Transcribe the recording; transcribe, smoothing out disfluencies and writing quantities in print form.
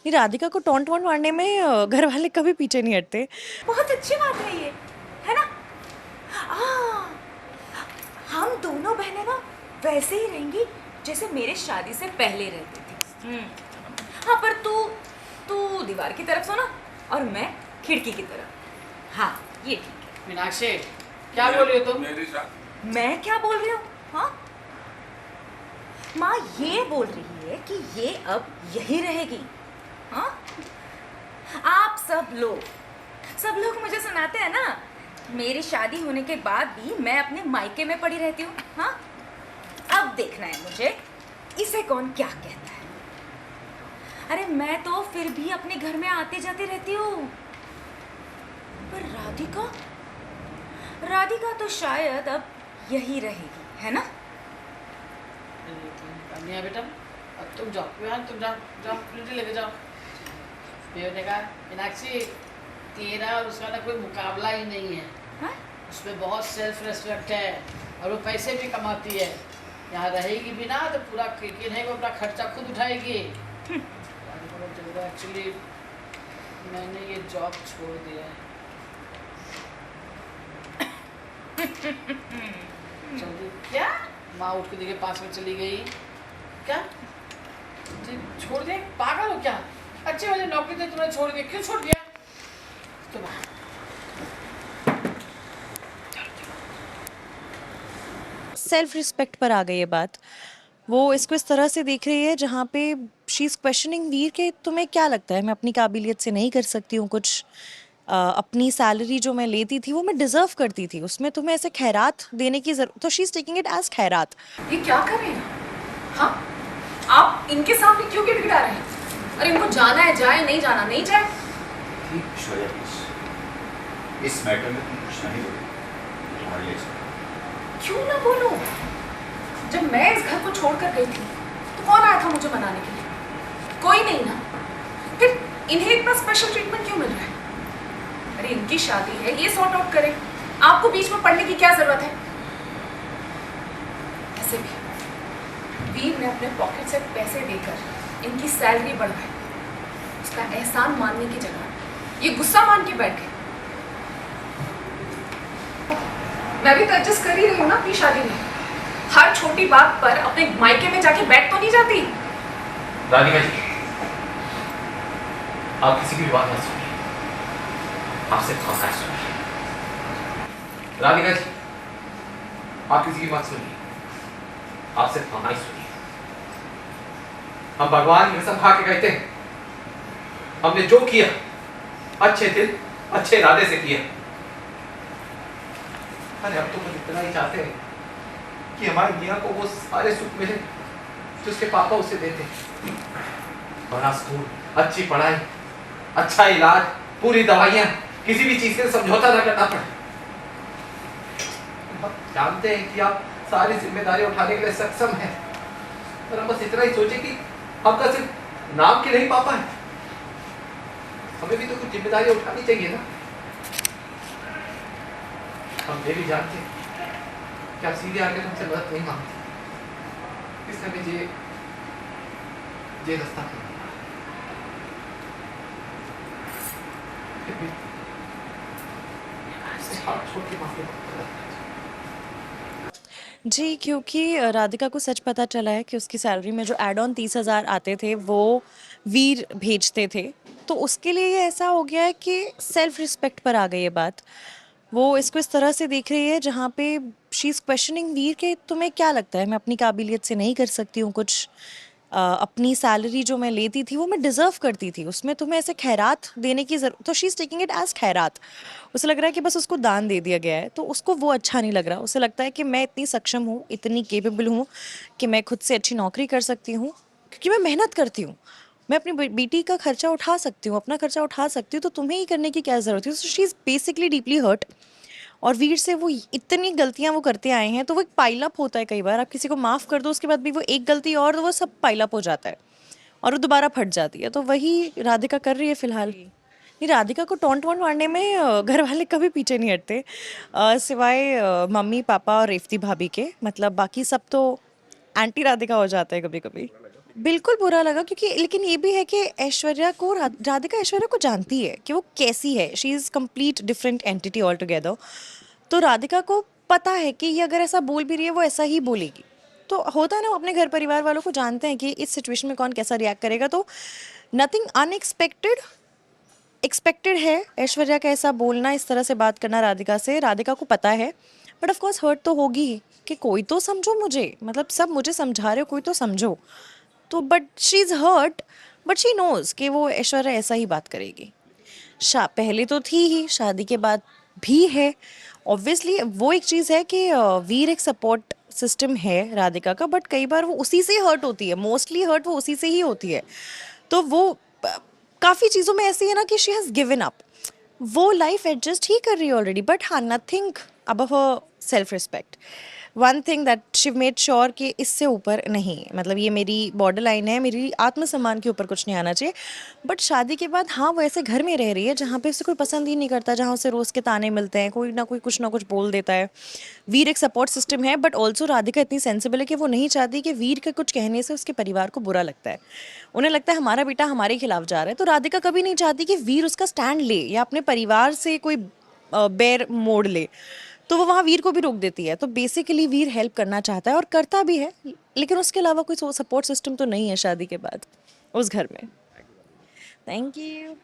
ये राधिका को taunt want मारने में घर वाले कभी पीछे नहीं हटते। बहुत अच्छी बात है ये, है ना? हाँ, हम दोनों बहनें ना वैसे ही रहेंगी जैसे मेरे शादी से पहले रहती थी। हाँ, पर तू तू दीवार की तरफ सोना और मैं खिड़की की तरफ। हाँ, ये ठीक है। मीनाक्षी, क्या बोल रही हो तुम? मैं क्या बोल रही हूँ? हाँ, माँ ये बोल रही है कि ये अब यही रहेगी। हाँ, आप सब लोग मुझे सुनाते हैं ना, मेरी शादी होने के बाद भी मैं अपने मायके में पड़ी रहती हूँ। हाँ, अब देखना है मुझे इसे कौन क्या कहता है। अरे मैं तो फिर भी अपने घर में आते जाते रहती हूँ, पर राधिका तो शायद अब यही रहेगी, है ना? कन्या बेटा, अब तुम जाओ, विहान तुम जाओ, जाओ प्रिंटी लेके जाओ। देव ने कहा, मीनाक्षी तेरा और उसका ना कोई मुकाबला ही नहीं है। हाँ? उसमें बहुत सेल्फ रेस्पेक्ट है और वो पैसे भी कमाती है। यहाँ रहेगी भी ना तो पूरा किन्हीं को अपना खर्चा खुद उठाएगी। एक्चुअली मैंने ये जॉब छोड़ दिया है। जल्दी क्या? माँ उठ के देखिए पास में चली गई क्या? जी छोड़ दिया? पागल हो क्या? अच्छे वाले नौकरी थे तुमने छोड़ दिया, क्यों छोड़ दिया? तुम सेल्फ रिस्पेक्ट पर आ गई ये बात। वो इसको इस तरह से देख रही है जहाँ पे शी इज क्वेश्चनिंग वीर के तुम्हें क्या लगता है मैं अपनी काबिलियत से नहीं कर सकती हूँ कुछ। अपनी सैलरी जो मैं लेती थी वो मैं डिजर्व करती थी, उसमें तुम्हें ऐसे खैरात देने की जरूरत, तो she is taking it as खैरात। ये क्या कर रहे हैं? हाँ, आप इनके सामने क्यों गिड़गिड़ा रहे हैं? अरे इनको जाना है जाए, नहीं जाना नहीं जाए। ठीक ऐश्वर्या, प्लीज इस मैटर में तुम कुछ नहीं बोलो, तुम्हारे लिए अच्छा। क्यों ना बोलूं? जब मैं इस घर को छोड़कर गई थी तो कौन आया था मुझे मनाने के लिए? कोई नहीं ना। फिर इन्हें इतना स्पेशल ट्रीटमेंट क्यों मिल रहा है? अरे इनकी शादी है, ये सॉर्ट आउट करें, आपको बीच में पड़ने की क्या जरूरत है? ऐसे भी वीर ने अपने पॉकेट से पैसे देकर इनकी सैलरी बढ़वाई, उसका एहसान मानने की जगह ये गुस्सा मान के बैठ गए। मैं भी तो एडजस्ट कर ही रही हूँ ना अपनी शादी में। हर छोटी बात पर अपने मायके में जाके बैठ तो नहीं जाती। राधिका जी, आप किसी की भी बात मत सुनिए, आपसे फरमाइश सुनिए। राधिका जी, आप किसी की बात सुनिए, आपसे फरमाइश सुनिए। हम भगवान की कसम खा के कहते हैं, हमने जो किया अच्छे दिल अच्छे इरादे से किया। अरे अब तो बस इतना ही चाहते हैं कि हमारे मियाँ को वो सारे सुख मिले जो उसके पापा उसे देते। बड़ा स्कूल, अच्छी पढ़ाई, अच्छा इलाज, पूरी दवाइयाँ, किसी भी चीज के समझौता न करना पड़े। हम जानते हैं कि आप सारी जिम्मेदारी उठाने के लिए सक्षम हैं, पर हम बस इतना ही सोचे कि आपका सिर्फ नाम के नहीं पापा है, हमें भी तो कुछ जिम्मेदारी उठानी चाहिए ना। हम ये भी जानते हैं कि आप सीधे आकर हमसे मदद नहीं मांगते, इसलिए हमें ये रास्ता जी, क्योंकि राधिका को सच पता चला है कि उसकी सैलरी में जो एड ऑन 30,000 आते थे वो वीर भेजते थे, तो उसके लिए ये ऐसा हो गया है कि सेल्फ रिस्पेक्ट पर आ गई ये बात। वो इसको इस तरह से देख रही है जहाँ पे शी इज़ क्वेश्चनिंग वीर के तुम्हें क्या लगता है मैं अपनी काबिलियत से नहीं कर सकती हूँ कुछ। अपनी सैलरी जो मैं लेती थी वो मैं डिज़र्व करती थी, उसमें तुम्हें ऐसे खैरात देने की ज़रूरत, तो she is taking it as खैरात। उसे लग रहा है कि बस उसको दान दे दिया गया है, तो उसको वो अच्छा नहीं लग रहा। उसे लगता है कि मैं इतनी सक्षम हूँ, इतनी केपेबल हूँ कि मैं खुद से अच्छी नौकरी कर सकती हूँ, क्योंकि मैं मेहनत करती हूँ, मैं अपनी बेटी का खर्चा उठा सकती हूँ, अपना खर्चा उठा सकती हूँ, तो तुम्हें ही करने की क्या ज़रूरत है। So she is basically deeply hurt. और वीर से वो इतनी गलतियां वो करते आए हैं, तो वो एक पाइल अप होता है। कई बार आप किसी को माफ़ कर दो, उसके बाद भी वो एक गलती और, तो वो सब पाइल अप हो जाता है और वो दोबारा फट जाती है। तो वही राधिका कर रही है फिलहाल। ये राधिका को टॉन्ट वॉन्ट मारने में घर वाले कभी पीछे नहीं हटते, सिवाय मम्मी पापा और रेवती भाभी के। मतलब बाकी सब तो एंटी राधिका हो जाता है कभी कभी। बिल्कुल बुरा लगा क्योंकि लेकिन ये भी है कि ऐश्वर्या को राधिका ऐश्वर्या को जानती है कि वो कैसी है, she is complete different entity all together. तो राधिका को पता है कि ये अगर ऐसा बोल भी रही है वो ऐसा ही बोलेगी। तो होता है ना, वो अपने घर परिवार वालों को जानते हैं कि इस सिचुएशन में कौन कैसा रिएक्ट करेगा। तो नथिंग अनएक्सपेक्टेड, एक्सपेक्टेड है ऐश्वर्या का ऐसा बोलना, इस तरह से बात करना राधिका से। राधिका को पता है, बट ऑफ कोर्स हर्ट तो होगी ही कि कोई तो समझो मुझे, मतलब सब मुझे समझा रहे हो, कोई तो समझो। तो but she is hurt, but she knows कि वो ऐश्वर्या ऐसा ही बात करेगी। पहले तो थी ही, शादी के बाद भी है। ऑब्वियसली वो एक चीज़ है कि वीर एक सपोर्ट सिस्टम है राधिका का, बट कई बार वो उसी से हर्ट होती है, मोस्टली हर्ट वो उसी से ही होती है। तो वो काफ़ी चीज़ों में ऐसी है ना कि शी हैज़ गिवन अप, वो लाइफ एडजस्ट ही कर रही है ऑलरेडी। बट हाँ, nothing above her self respect. One thing that she made sure कि इससे ऊपर नहीं, मतलब ये मेरी बॉर्डर लाइन है, मेरी आत्मसम्मान के ऊपर कुछ नहीं आना चाहिए। बट शादी के बाद हाँ, वो ऐसे घर में रह रही है जहाँ पे उसे कोई पसंद ही नहीं करता, जहाँ उसे रोज़ के ताने मिलते हैं, कोई ना कोई कुछ ना कुछ बोल देता है। वीर एक सपोर्ट सिस्टम है, बट ऑल्सो राधिका इतनी सेंसिबल है कि वो नहीं चाहती कि वीर के कुछ कहने से उसके परिवार को बुरा लगता है। उन्हें लगता है हमारा बेटा हमारे खिलाफ जा रहा है। तो राधिका कभी नहीं चाहती कि वीर उसका स्टैंड ले या अपने परिवार से कोई बैर मोड़ ले। तो वो वहाँ वीर को भी रोक देती है। तो बेसिकली वीर हेल्प करना चाहता है और करता भी है, लेकिन उसके अलावा कोई सपोर्ट सिस्टम तो नहीं है शादी के बाद उस घर में। Thank you.